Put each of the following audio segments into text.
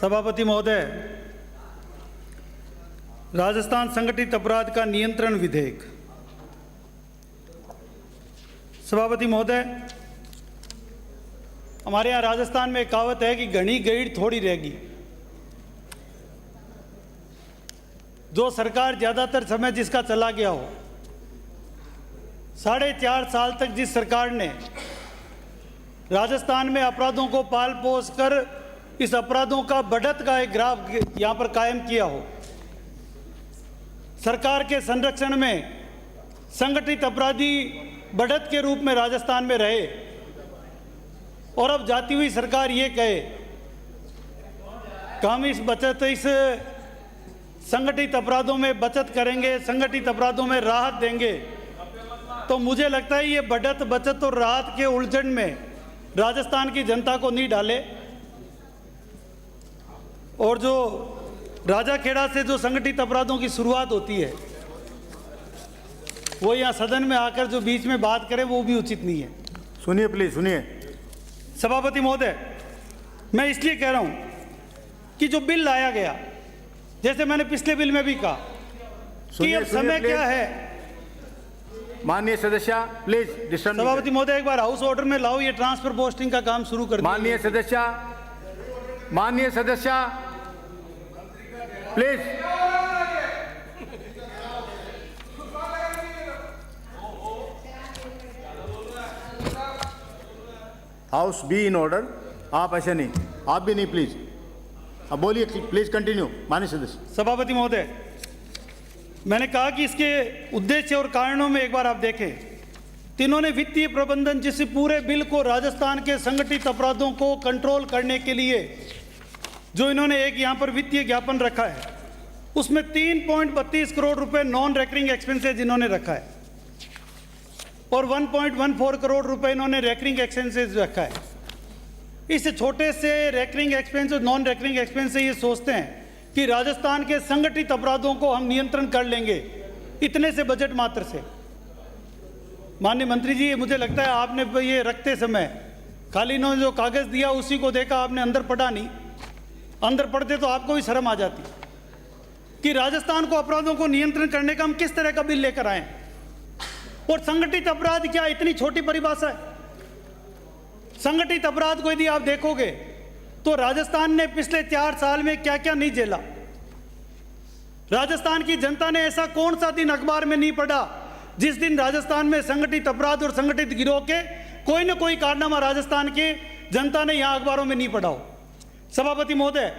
सभापति महोदय, राजस्थान संगठित अपराध का नियंत्रण विधेयक। सभापति महोदय, हमारे यहाँ राजस्थान में कहावत है कि घनी गईड़ थोड़ी रहेगी। जो सरकार ज़्यादातर समय जिसका चला गया हो, 4.5 साल तक जिस सरकार ने राजस्थान में अपराधों को पाल पोस कर इस अपराधों का बढ़त का एक ग्राफ यहाँ पर कायम किया हो, सरकार के संरक्षण में संगठित अपराधी बढ़त के रूप में राजस्थान में रहे, और अब जाती हुई सरकार ये कहे कि हम इस संगठित अपराधों में बचत करेंगे, संगठित अपराधों में राहत देंगे, तो मुझे लगता है ये बढ़त, बचत और राहत के उलझन में राजस्थान की जनता को नहीं डाले। और जो राजाखेड़ा से जो संगठित अपराधों की शुरुआत होती है, वो यहाँ सदन में आकर जो बीच में बात करे वो भी उचित नहीं है। सुनिए प्लीज, सुनिए। सभापति महोदय, मैं इसलिए कह रहा हूं कि जो बिल लाया गया, जैसे मैंने पिछले बिल में भी कहा कि अब समय क्या है। माननीय सदस्य प्लीज डिस्टर्ब। सभापति महोदय, एक बार हाउस ऑर्डर में लाओ, ये ट्रांसफर पोस्टिंग का काम शुरू कर। माननीय सदस्य please. House be in order. आप ऐसे नहीं, आप भी नहीं, प्लीज। अब बोलिए, प्लीज कंटिन्यू। माननीय सदस्य। सभापति महोदय, मैंने कहा कि इसके उद्देश्य और कारणों में एक बार आप देखें, तीनों ने वित्तीय प्रबंधन जिस पूरे बिल को राजस्थान के संगठित अपराधों को कंट्रोल करने के लिए जो इन्होंने एक यहाँ पर वित्तीय ज्ञापन रखा है, उसमें 3.32 करोड़ रुपए नॉन रेकरिंग एक्सपेंसेज इन्होंने रखा है और 1.14 करोड़ रुपए इन्होंने रेकरिंग एक्सपेंसेज रखा है। इस छोटे से रेकरिंग एक्सपेंस और नॉन रेकरिंग एक्सपेंस से ये सोचते हैं कि राजस्थान के संगठित अपराधों को हम नियंत्रण कर लेंगे इतने से बजट मात्र से। माननीय मंत्री जी, मुझे लगता है आपने ये रखते समय खाली इन्होंने जो कागज दिया उसी को देखा, आपने अंदर पढ़ा नहीं। अंदर पढ़ते तो आपको भी शर्म आ जाती कि राजस्थान को अपराधों को नियंत्रण करने का हम किस तरह का बिल लेकर आए। और संगठित अपराध क्या इतनी छोटी परिभाषा है? संगठित अपराध को यदि आप देखोगे तो राजस्थान ने पिछले 4 साल में क्या क्या नहीं झेला। राजस्थान की जनता ने ऐसा कौन सा दिन अखबार में नहीं पढ़ा जिस दिन राजस्थान में संगठित अपराध और संगठित गिरोह के कोई न कोई कारनामा राजस्थान के जनता ने यहां अखबारों में नहीं पढ़ा हो। सभापति महोदय,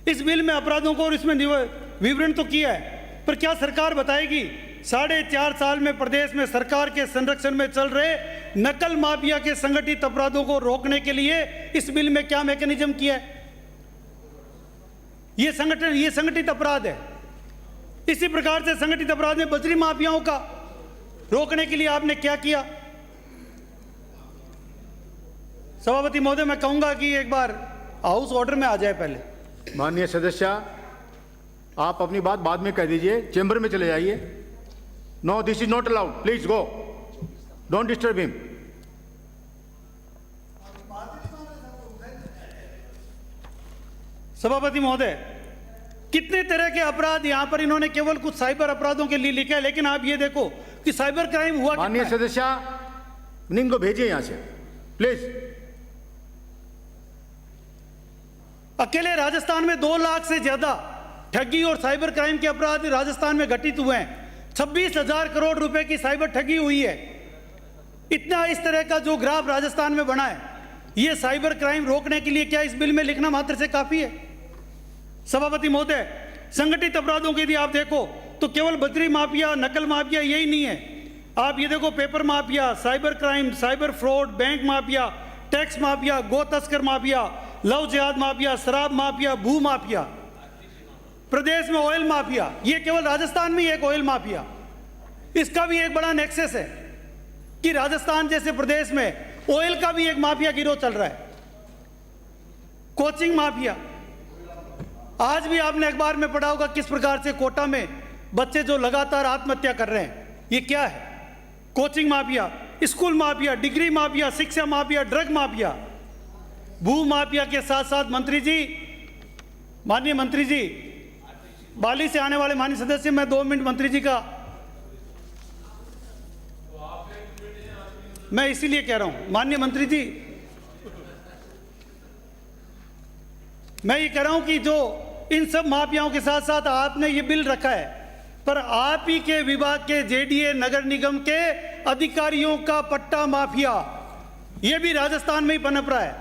इस बिल में अपराधों को और इसमें विवरण तो किया है, पर क्या सरकार बताएगी 4.5 साल में प्रदेश में सरकार के संरक्षण में चल रहे नकल माफिया के संगठित अपराधों को रोकने के लिए इस बिल में क्या मैकेनिज्म किया है? ये संगठित अपराध है। इसी प्रकार से संगठित अपराध में बजरी माफियाओं का रोकने के लिए आपने क्या किया? सभापति महोदय, मैं कहूंगा कि एक बार हाउस ऑर्डर में आ जाए पहले। माननीय सदस्य, आप अपनी बात बाद में कह दीजिए, चेंबर में चले जाइए। No, this is not allowed, please go, don't disturb him. सभापति महोदय, कितने तरह के अपराध यहां पर इन्होंने केवल कुछ साइबर अपराधों के लिए लिखा है, लेकिन आप ये देखो कि साइबर क्राइम हुआ। माननीय सदस्य, इनको भेजिए यहां से प्लीज। अकेले राजस्थान में 2 लाख से ज्यादा ठगी और साइबर क्राइम के अपराध राजस्थान में घटित हुए हैं। 26,000 करोड़ रुपए की साइबर ठगी हुई है। इतना इस तरह का जो ग्राफ राजस्थान में बना है, ये साइबर क्राइम रोकने के लिए क्या इस बिल में लिखना मात्र से काफी है? सभापति महोदय, संगठित अपराधों के यदि आप देखो तो केवल बजरी माफिया, नकल माफिया यही नहीं है। आप ये देखो, paper mafia, cyber crime, cyber fraud, bank mafia, tax mafia, गो तस्कर माफिया, लव जिहाद माफिया, शराब माफिया, भू माफिया, प्रदेश में ऑयल माफिया, ये केवल राजस्थान में ही एक ऑयल माफिया। इसका भी एक बड़ा नेक्सस है कि राजस्थान जैसे प्रदेश में ऑयल का भी एक माफिया गिरोह चल रहा है। कोचिंग माफिया, आज भी आपने अखबार में पढ़ा होगा किस प्रकार से कोटा में बच्चे जो लगातार आत्महत्या कर रहे हैं, ये क्या है? Coaching mafia, school mafia, degree mafia, शिक्षा माफिया, ड्रग माफिया, भू माफिया के साथ साथ मंत्री जी माननीय मंत्री जी, बाली से आने वाले माननीय सदस्य, मैं 2 मिनट मंत्री जी का, मैं इसीलिए कह रहा हूं माननीय मंत्री जी, मैं ये कह रहा हूं कि जो इन सब माफियाओं के साथ साथ आपने ये बिल रखा है, पर आप ही के विभाग के जेडीए नगर निगम के अधिकारियों का पट्टा माफिया, ये भी राजस्थान में ही पनप रहा है,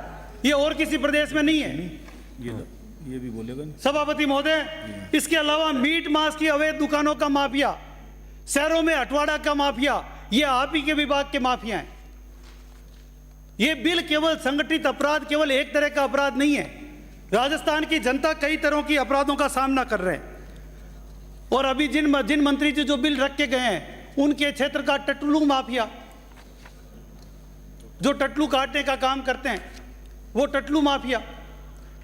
ये और किसी प्रदेश में नहीं है। ये भी बोलेगा नहीं। सभापति महोदय, इसके अलावा मीट मांस की अवैध दुकानों का माफिया, शहरों में हटवाड़ा का माफिया, ये आप ही के विभाग के माफिया हैं। ये बिल केवल संगठित अपराध, केवल एक तरह का अपराध नहीं है। राजस्थान की जनता कई तरह की अपराधों का सामना कर रहे हैं, और अभी जिन मंत्री जी जो बिल रख के गए हैं, उनके क्षेत्र का टटलू माफिया, जो टटलू काटने का काम करते हैं, वो टटलू माफिया,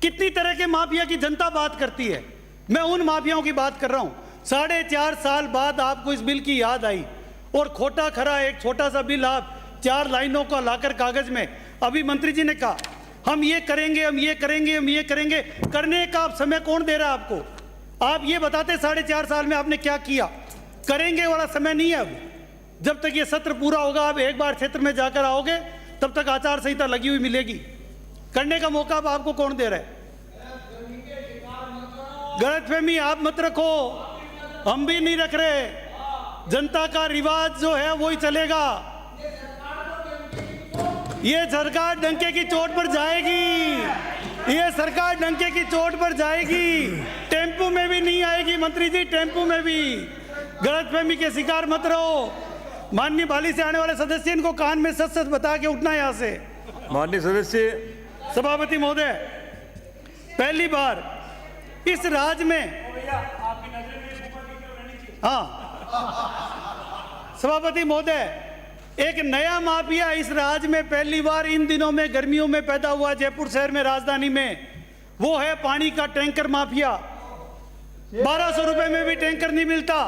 कितनी तरह के माफिया की जनता बात करती है। मैं उन माफियाओं की बात कर रहा हूं। 4.5 साल बाद आपको इस बिल की याद आई, और खोटा खरा एक छोटा सा बिल आप 4 लाइनों का लाकर कागज में, अभी मंत्री जी ने कहा हम ये करेंगे, हम ये करेंगे, हम ये करेंगे, करने का आप समय कौन दे रहा है आपको? आप ये बताते 4.5 साल में आपने क्या किया। करेंगे वाला समय नहीं है अब। जब तक ये सत्र पूरा होगा, आप एक बार क्षेत्र में जाकर आओगे, तब तक आचार संहिता लगी हुई मिलेगी। करने का मौका अब आपको कौन दे रहा है? गलतफहमी आप मत रखो, हम भी नहीं रख रहे। जनता का रिवाज जो है वही चलेगा। ये सरकार डंके की चोट पर जाएगी, ये सरकार डंके की चोट पर जाएगी, टेम्पो में भी नहीं आएगी मंत्री जी, टेम्पो में भी। गलतफहमी के शिकार मत रहो। माननीय बाली से आने वाले सदस्य, इनको कान में सच सच बता के उठना यहां से। माननीय सदस्य। सभापति महोदय, पहली बार इस राज्य में, हाँ सभापति महोदय, एक नया माफिया इस राज्य में पहली बार इन दिनों में गर्मियों में पैदा हुआ जयपुर शहर में, राजधानी में। वो है पानी का टैंकर माफिया। 1200 रुपए में भी टैंकर नहीं मिलता,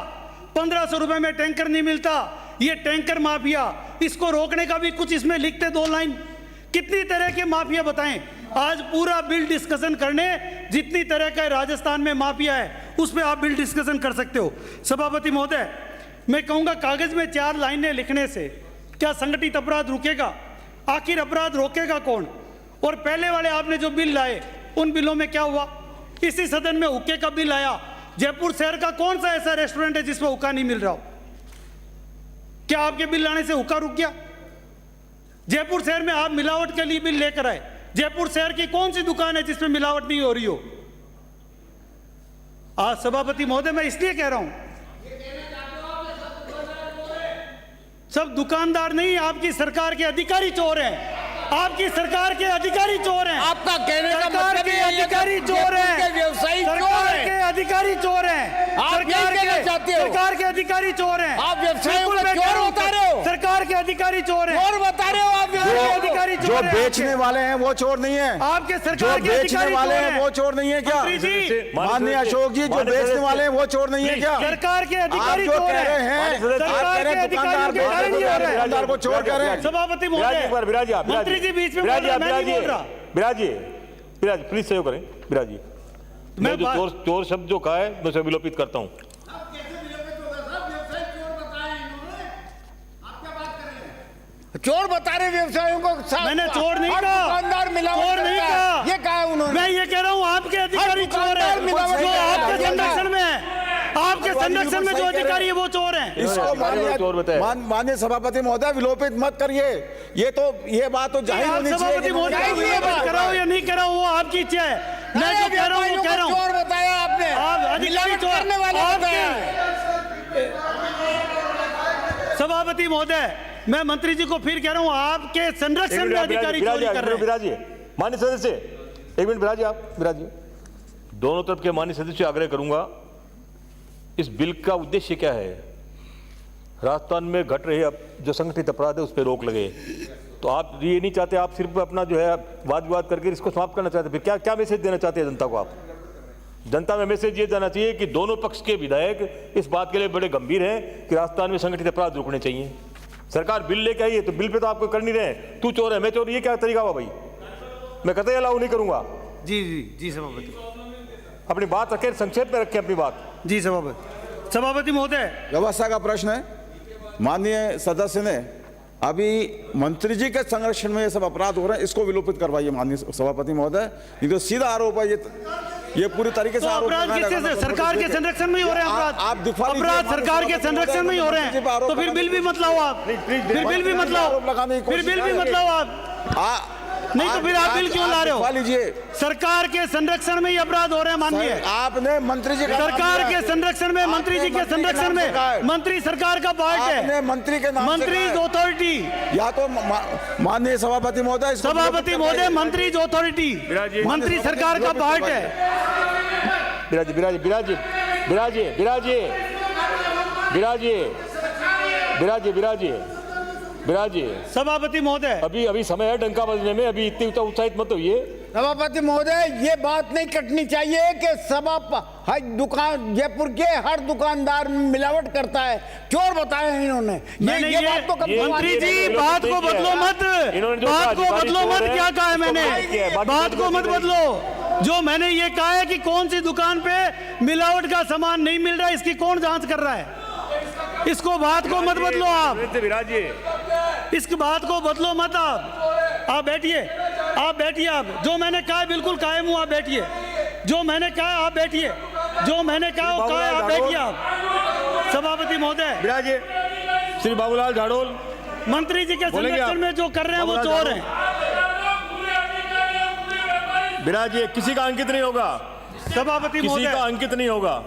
1500 रुपए में टैंकर नहीं मिलता। ये टैंकर माफिया, इसको रोकने का भी कुछ इसमें लिखते 2 लाइन। कितनी तरह के माफिया बताएं? आज पूरा बिल डिस्कशन करने, जितनी तरह का राजस्थान में माफिया है उस पर आप बिल डिस्कशन कर सकते हो। सभापति महोदय, मैं कहूंगा कागज में 4 लाइनें लिखने से क्या संगठित अपराध रुकेगा? आखिर अपराध रोकेगा कौन? और पहले वाले आपने जो बिल लाए, उन बिलों में क्या हुआ? इसी सदन में हुक्के का बिल आया। जयपुर शहर का कौन सा ऐसा रेस्टोरेंट है जिसमें हुक्का नहीं मिल रहा हो? क्या आपके बिल लाने से हुक्का रुक गया? जयपुर शहर में आप मिलावट के लिए बिल लेकर आए। जयपुर शहर की कौन सी दुकान है जिसमें मिलावट नहीं हो रही हो? आज सभापति महोदय, मैं इसलिए कह रहा हूं, सब दुकानदार नहीं, आपकी सरकार के अधिकारी चोर हैं। आपकी सरकार के अधिकारी चोर हैं। आपका कहने का सरकार मतलब के ये है अधिकारी कि चोर हैं। के व्यवसायी चोर सरकार हैं। के अधिकारी चोर हैं। आप सरकार यही कहना के चाहते हो? सरकार के अधिकारी चोर हैं। आप व्यवसायियों बिल्कुल को मैं चोर कह रहा हूं, बता रहे हो। सरकार के अधिकारी चोर हैं। चोर बता रहे हो आप सरकार के व्यवसायी अधिकारी जो चोर हैं। बेचने वाले हैं वो चोर नहीं है। आपके जो सरकार के बेचने अधिकारी वाले चोर हैं वो चोर नहीं है क्या? मंत्री जी, माननीय अशोक जी, जो बेचने वाले हैं वो चोर नहीं है क्या? सरकार के आप अधिकारी जो चोर कह रहे हैं। हैं, सरकार आप कह रहे के हैं अधिकारियों दुकानदार के कारण ये हो रहा है। दुकानदार को चोर कह रहे हैं। सभापति विराज महोदय, एक बार, विराज आप, मंत्री जी बीच में बोल रहे हैं, मैं नहीं बोल रहा। विराज प्लीज सहयोग करें। विराज जी, मैं जो चोर शब्द जो कहा है मैं उसे विलोपित करता हूं। चोर बता रहे व्यवसायियों को। मैंने चोर नहीं हर कहा, दुकानदार मिलावट चोर नहीं करता है। कहा। ये कहा उन्होंने। मैं ये कह रहा हूँ आपके अधिकारी चोर दुकानदार हैं, मिलावट जो करता है। आपके संरक्षण में है। आपके संरक्षण में जो अधिकारी है वो चोर हैं। इसको चोर बताया। माननीय सभापति महोदय विलोपित मत करिए। ये बात तो जाहिर आप होनी सभापति चाहिए। महोदय जाहिर ये बात कराओ या नहीं कराओ वो आपकी इच्छा है। मैं जो कह रहा हूँ वो कह रहा हूँ। चोर बताया आपने। आप अधिकारी चोर करने वाले बताया। सभापति महोदय, मैं मंत्री जी को फिर कह रहा हूँ, आपके संरक्षण में अधिकारी चोरी कर रहे हैं। विराजिए माननीय सदस्य, 1 मिनट विराजिए, आप विराजिए। दोनों तरफ के माननीय सदस्य आग्रह करूंगा, इस बिल का उद्देश्य क्या है? राजस्थान में घट रहे अब जो संगठित अपराध है उस पर रोक लगे, तो आप ये नहीं चाहते, आप सिर्फ अपना जो है वाद विवाद करके इसको समाप्त करना चाहते, फिर क्या क्या मैसेज देना चाहते हैं जनता को? आप जनता में मैसेज ये देना चाहिए कि दोनों पक्ष के विधायक इस बात के लिए बड़े गंभीर हैं कि राजस्थान में संगठित अपराध रुकने चाहिए। सरकार बिल लेके आई है तो बिल पे तो आपको कर नहीं रहे, तू चोर है मैं चोर, ये क्या तरीका हुआ भाई? मैं कतई अलाउ नहीं करूंगा। जी जी जी सभापति। अपनी बात रखें, संक्षेप में रखें अपनी बात। जी सभापति महोदय, व्यवस्था का प्रश्न है। माननीय सदस्य ने अभी मंत्री जी के संरक्षण में ये सब अपराध हो रहे हैं, इसको विलोपित करवाइए माननीय सभापति महोदय। नहीं तो सीधा आरोप है ये पूरी तरीके से तो आरोप अपराध लगाना किससे? है। सरकार के संरक्षण में ही हो रहे हैं आप अपराध। दिखवा लीजिए, अपराध माननीय सरकार के सभापति संरक्षण में ही हो रहे मंत्री जी पे हैं, आरोप तो फिर लगाने बिल भी मत लाओ आप, फिर बिल भी मत लाओ, आरोप लगाने की फिर कोशिश बिल भी करेंगे। मत लाओ आप। नहीं तो फिर आप बिल क्यों ला रहे दिखवा हो? लीजिए। सरकार के संरक्षण में ही अपराध हो रहे हैं माननीय। आपने मंत्री जी का नाम सरकार लिया के है। संरक्षण में, मंत्री जी के आपने संरक्षण मंत्री के नाम से कहा में, है। मंत्री सरकार का पार्ट आपने है, मंत्री के नाम से मंत्री कहा इज है। ऑथोरिटी। या तो माननीय सभापति महोदय, इसको सभापति महोदय, मंत्री इज ऑथोरिटी, मंत्री सरकार का पार्ट है। बिराजी बिराजी बिराजी बिराजी बिराजी बिराजी बिराजी बिराजी बिराजी सभापति महोदय, अभी समय है डंका बजने में, अभी इतनी उत्साहित मत होइए। सभापति महोदय, ये बात नहीं कटनी चाहिए कि हर दुकान, जयपुर के हर दुकानदार मिलावट करता है, चोर बताए हैं इन्होंने। ये बात तो कभी मंत्री जी, बात को बदलो मत, बात को बदलो मत। क्या कहा है मैंने? बात को मत बदलो। जो मैंने ये कहा है कि कौन सी दुकान पे मिलावट का सामान नहीं मिल रहा है, इसकी कौन जांच कर रहा है, इसको बात को मत बदलो आप, इस बात को बदलो मत आप बैठिए, आप बैठिए। आप जो मैंने कहा है बिल्कुल कायम हूं, आप बैठिए। जो मैंने कहा आप बैठिए, जो मैंने कहा वो कहा, आप बैठिए आप। सभापति महोदय, बिराजी श्री बाबूलाल झाड़ोल, मंत्री जी के बोलेंगे संरक्षण आप? में जो कर रहे हैं वो चोर हैं। बिराजी किसी का अंकित नहीं होगा, सभापति किसी का महोदय, अंकित नहीं होगा।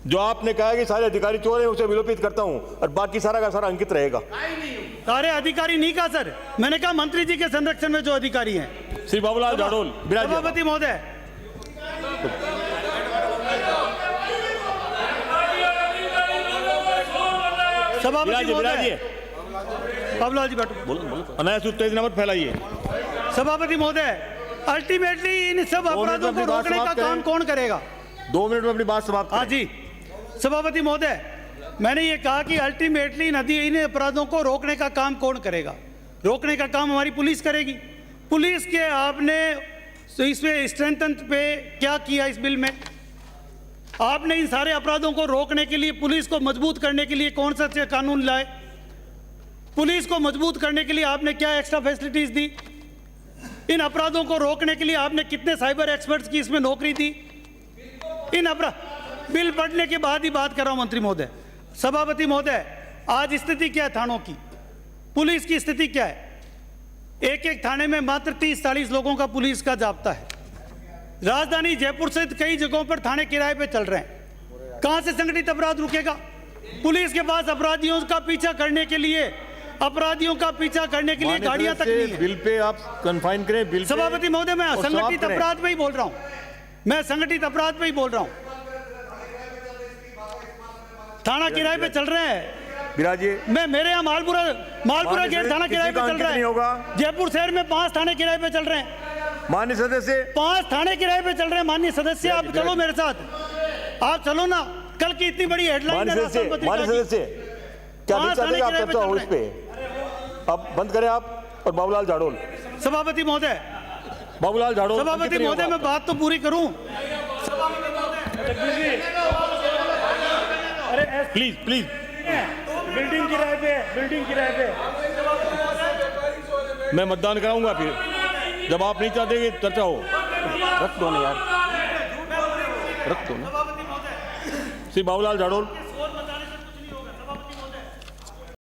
जो आपने कहा कि सारे अधिकारी चोर हैं, उसे विलोपित करता हूं, और बाकी सारा का सारा अंकित रहेगा। सारे अधिकारी नहीं कहा सर, मैंने कहा मंत्री जी के संरक्षण में जो अधिकारी हैं। श्री बाबूलाल झाड़ोल, बिराजी। सभापति महोदय, सभापति महोदय, बाबूलाल जी बैठो। अनायास उत्तेजना मत फैलाइए। सभापति महोदय, अल्टीमेटली इन सब अपराधों को रोकने का काम कौन करेगा? 2 मिनट में अपनी बात समाप्त हाँ करें। जी, सभापति महोदय, मैंने ये कहा कि अल्टीमेटली इन अपराधों को रोकने का काम कौन करेगा? रोकने का काम हमारी पुलिस करेगी। पुलिस के आपने इसमें स्ट्रेंथन पे क्या किया इस बिल में? आपने इन सारे अपराधों को रोकने के लिए, पुलिस को मजबूत करने के लिए कौन सा कानून लाए? पुलिस को मजबूत करने के लिए आपने क्या एक्स्ट्रा फैसिलिटीज दी? इन अपराधों को रोकने के लिए आपने कितने साइबर एक्सपर्ट्स की इसमें नौकरी दी? इन अपराध बिल पढ़ने के बाद ही बात कर रहा हूं मंत्री महोदय। सभापति महोदय, आज स्थिति क्या है थानों की? पुलिस की स्थिति क्या है? एक एक थाने में मात्र 30-40 लोगों का पुलिस का जाब्ता है। राजधानी जयपुर सहित कई जगहों पर थाने किराए पे चल रहे हैं। कहां से संगठित अपराध रुकेगा? पुलिस के पास अपराधियों का पीछा करने के लिए गाड़ियां तक नहीं है। बिल पे आप कन्फाइन करें, बिल पे। सभापति महोदय, मैं और संगठित समाप्त करें। अपराध पे ही बोल रहा हूं, मैं संगठित अपराध पे ही बोल रहा हूं। थाना किराए पे चल रहे हैं। बिराजी, मैं मेरे यहाँ मालपुरा गेट थाना किराए पे चल रहा नहीं होगा। है। जयपुर शहर में 5 थाने किराए पे चल रहे हैं। माननीय सदस्य, 5 थाने किराए पे चल रहे हैं। माननीय सदस्य, आप चलो मेरे साथ, आप चलो ना। कल की इतनी बड़ी हेडलाइन है माननीय राष्ट्रीय पत्रिका की। सदस्य, क्या नहीं 5 चाहते थाने कि आप किराए पे चर्चा हो चल इस पे? अब बंद करें आप। और बाबूलाल झाड़ोल, सभापति महोदय, बाबूलाल झाड़ोल, सभापति महोदय, मैं बात तो पूरी करूं। Please please. बिल्डिंग किराए पे मैं मतदान कराऊंगा फिर, जब आप नहीं चाहते कि चर्चा हो। रख दो ना यार, रख दो ना। श्री बाबूलाल झाड़ोल,